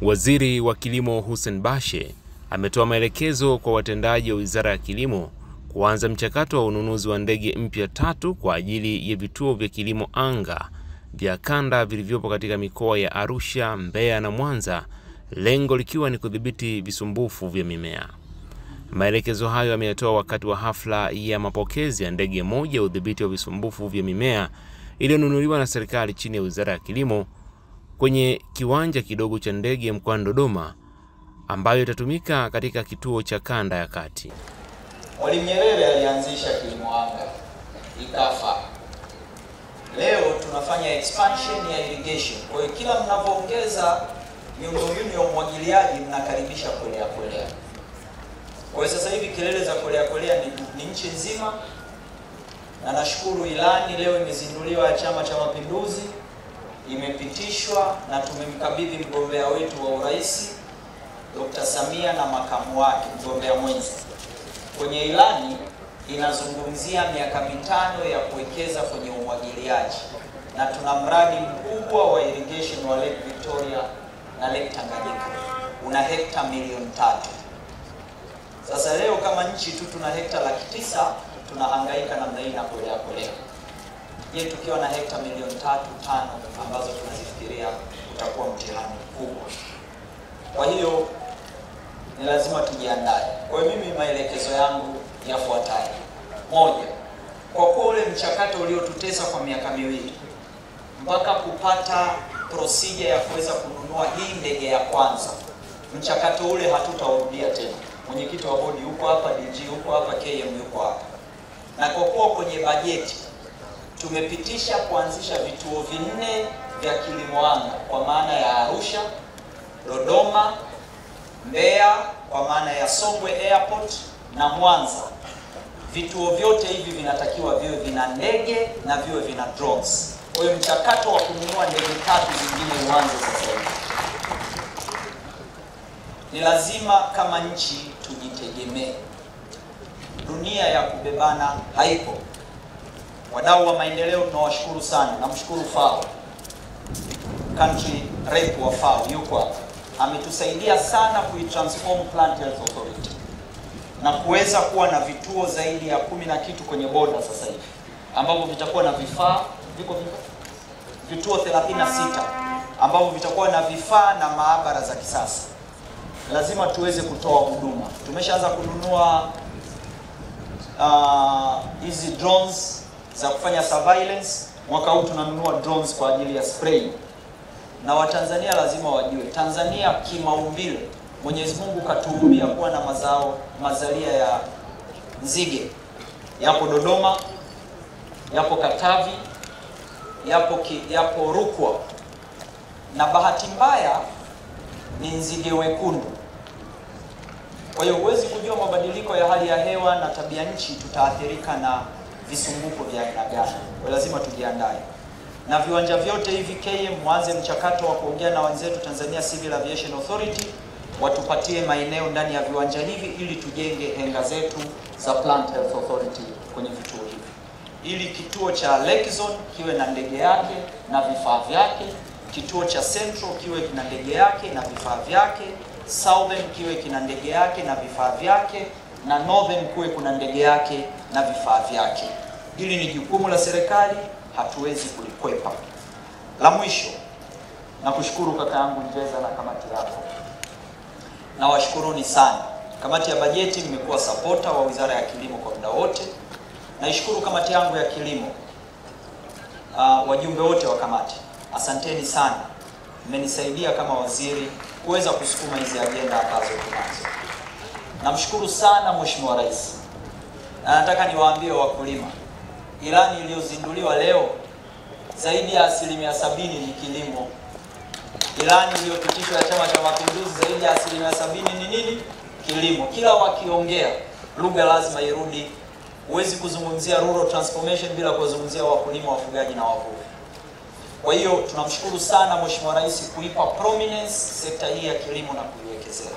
Waziri wa Kilimo Hussein Bashe ametoa maelekezo kwa watendaji wa Wizara ya Kilimo kuanza mchakato wa ununuzi wa ndege mpya 3 kwa ajili ya vituo vya kilimo anga vya kanda vilivyopo katika mikoa ya Arusha, Mbeya na Mwanza, lengo likiwa ni kudhibiti visumbufu vya mimea. Maelekezo hayo ameyatoa wakati wa hafla ya mapokezi ya ndege moja ya udhibiti wa visumbufu vya mimea iliyonunuliwa na serikali chini ya Wizara ya Kilimo kwenye kiwanja kidogo cha ndege mkoani Dodoma, ambayo itatumika katika kituo cha kanda ya kati. Mwalimu Nyerere alianzisha kilimo anga, ikafa. Leo tunafanya expansion ya irrigation. Kwa hiyo kila mnapoongeza miundombinu ya umwagiliaji mnakaribisha kolea. Kwa hiyo sasa hivi kelele za kolea ni nchi nzima, na nashukuru ilani leo imezinduliwa ya Chama cha Mapinduzi, imepitishwa na tumemkabidhi mgombea wetu wa urais Dr. Samia na makamu wake mgombea mwenza. Kwenye ilani inazungumzia miaka 5 ya kuwekeza kwenye umwagiliaji, na tuna mradi mkubwa wa irrigation wa Lake Victoria na Lake Tanganyika una hekta milioni 3. Sasa leo kama nchi tu tuna hekta 900,000, tunahangaika namna hii na kolea. Je, tukiwa na hekta milioni 3-5 ambazo tunazifikiria utakuwa mtihani mkubwa. Kwa hiyo ni lazima tujiandae. Kwa hiyo mimi maelekezo yangu yafuatayo. 1, kwa kuwa ule mchakato uliotutesa kwa miaka 2 mpaka kupata procedure ya kuweza kununua hii ndege ya kwanza, mchakato ule hatutaurudia tena. Mwenyekiti wa bodi yuko hapa, DG yuko hapa, KM yuko hapa. Na kwa kuwa kwenye bajeti tumepitisha kuanzisha vituo 4 vya kilimo anga kwa maana ya Arusha, Dodoma, Mbeya kwa maana ya Songwe Airport na Mwanza. Vituo vyote hivi vinatakiwa viwe vina ndege na viwe vina drones. Kwa hiyo mchakato wa kununua ndege 3 zingine uanze sasa hivi. Ni lazima kama nchi tujitegemee. Dunia ya kubebana haipo. Wadau wa maendeleo tunawashukuru sana. Namshukuru FAO, country rep wa FAO yuko hapa, ametusaidia sana kuitransform Plant Health Authority na kuweza kuwa na vituo zaidi ya 10 na kitu kwenye boda sasa hivi, ambavyo vitakuwa na vifaa, vituo 36 ambavyo vitakuwa na vifaa na maabara za kisasa. Lazima tuweze kutoa huduma. Tumeshaanza kununua hizi drones za kufanya surveillance. Mwaka huu tunanunua drones kwa ajili ya spray. Na Watanzania lazima wajue, Tanzania kimaumbile Mwenyezi Mungu katuumbia kuwa na mazalia ya nzige. Yapo Dodoma, yapo Katavi, yapo Rukwa. Na bahati mbaya ni nzige wekundu. Kwa hiyo huwezi kujua mabadiliko ya hali ya hewa na tabia nchi tutaathirika na visumbuko vya aina gani. Kwa lazima tujiandae. Na viwanja vyote hivi KM mwanze mchakato wa kuongea na wenzetu Tanzania Civil Aviation Authority watupatie maeneo ndani ya viwanja hivi ili tujenge henga zetu za Plant Health Authority kwenye vituo hivi. Ili kituo cha Lake Zone kiwe na ndege yake na vifaa vyake, kituo cha Central kiwe kina ndege yake na vifaa vyake, Southern kiwe kina ndege yake na vifaa vyake, na Northern kuwe kuna ndege yake na vifaa vyake. Hili ni jukumu la serikali, hatuwezi kulikwepa. La mwisho, nakushukuru kaka yangu Njeza na kamati yako. Na washukuruni sana. Kamati ya bajeti nimekuwa supporter wa Wizara ya Kilimo kwa muda wote. Naishukuru kamati yangu ya kilimo. Wajumbe wote wa kamati, asanteni sana. Mmenisaidia kama waziri kuweza kusukuma hizi agenda ambazo tunazo. Namshukuru sana Mheshimiwa Rais. Na nataka niwaambie wakulima, ilani iliyozinduliwa leo zaidi ya 70% ni kilimo. Ilani iliyopitishwa ya Chama cha Mapinduzi zaidi ya 70% ni nini? Kilimo. Kila wakiongea lugha lazima irudi. Huwezi kuzungumzia rural transformation bila kuzungumzia wakulima, wafugaji na wavuvi. Kwa hiyo tunamshukuru sana Mheshimiwa Rais kuipa prominence sekta hii ya kilimo na kuiwekezea.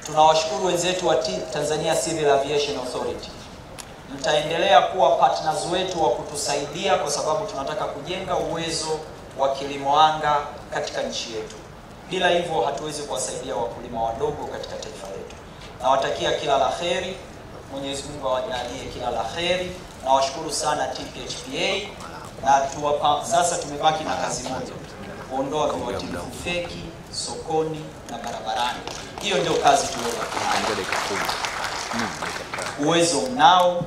Tunawashukuru wenzetu wa Tanzania Civil Aviation Authority. Mtaendelea kuwa partners wetu wa kutusaidia kwa sababu tunataka kujenga uwezo wa kilimo anga katika nchi yetu. Bila hivyo hatuwezi kuwasaidia wakulima wadogo katika taifa letu. Nawatakia kila la kheri, Mwenyezi Mungu awajalie kila la kheri. Nawashukuru sana TPHPA, na sasa tumebaki na kazi moja, kuondoa viuatilifu feki sokoni na barabarani. Hiyo ndio kazi tuliyobaki nayo. Uwezo mnao,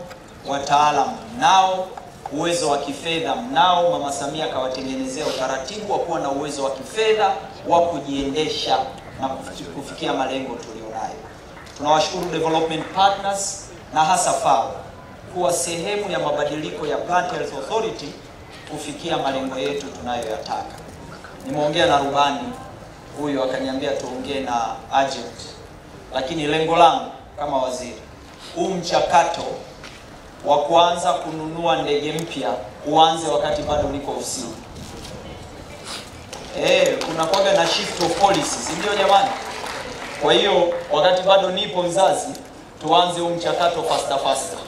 wataalamu mnao, uwezo wa kifedha mnao. Mama Samia kawatengenezea utaratibu wa kuwa na uwezo wa kifedha wa kujiendesha na kufikia malengo tulionayo. Tunawashukuru development partners na hasa FAO kuwa sehemu ya mabadiliko ya Plant Health Authority kufikia malengo yetu tunayoyataka. Nimeongea na rubani huyo akaniambia tuongee na agent, lakini lengo langu kama waziri, huu mchakato wa kuanza kununua ndege mpya uanze wakati bado niko ofisini. Kuna kwaga na shift of policies, ndio jamani. Kwa hiyo wakati bado nipo mzazi, tuanze huu mchakato faster.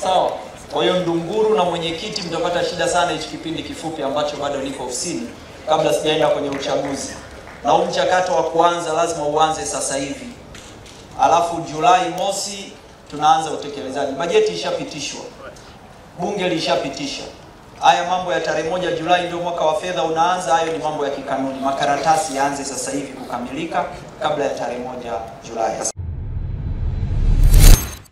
Sawa? Kwa hiyo Ndunguru na mwenyekiti mtapata shida sana hichi kipindi kifupi ambacho bado niko ofisini kabla sijaenda kwenye uchaguzi. Na huu mchakato wa kuanza lazima uanze sasa hivi. Alafu Julai mosi tunaanza utekelezaji. Bajeti ishapitishwa. Bunge lishapitisha. Haya mambo ya tarehe 1 Julai ndio mwaka wa fedha unaanza, hayo ni mambo ya kikanuni. Makaratasi yaanze sasa hivi kukamilika kabla ya tarehe 1 Julai.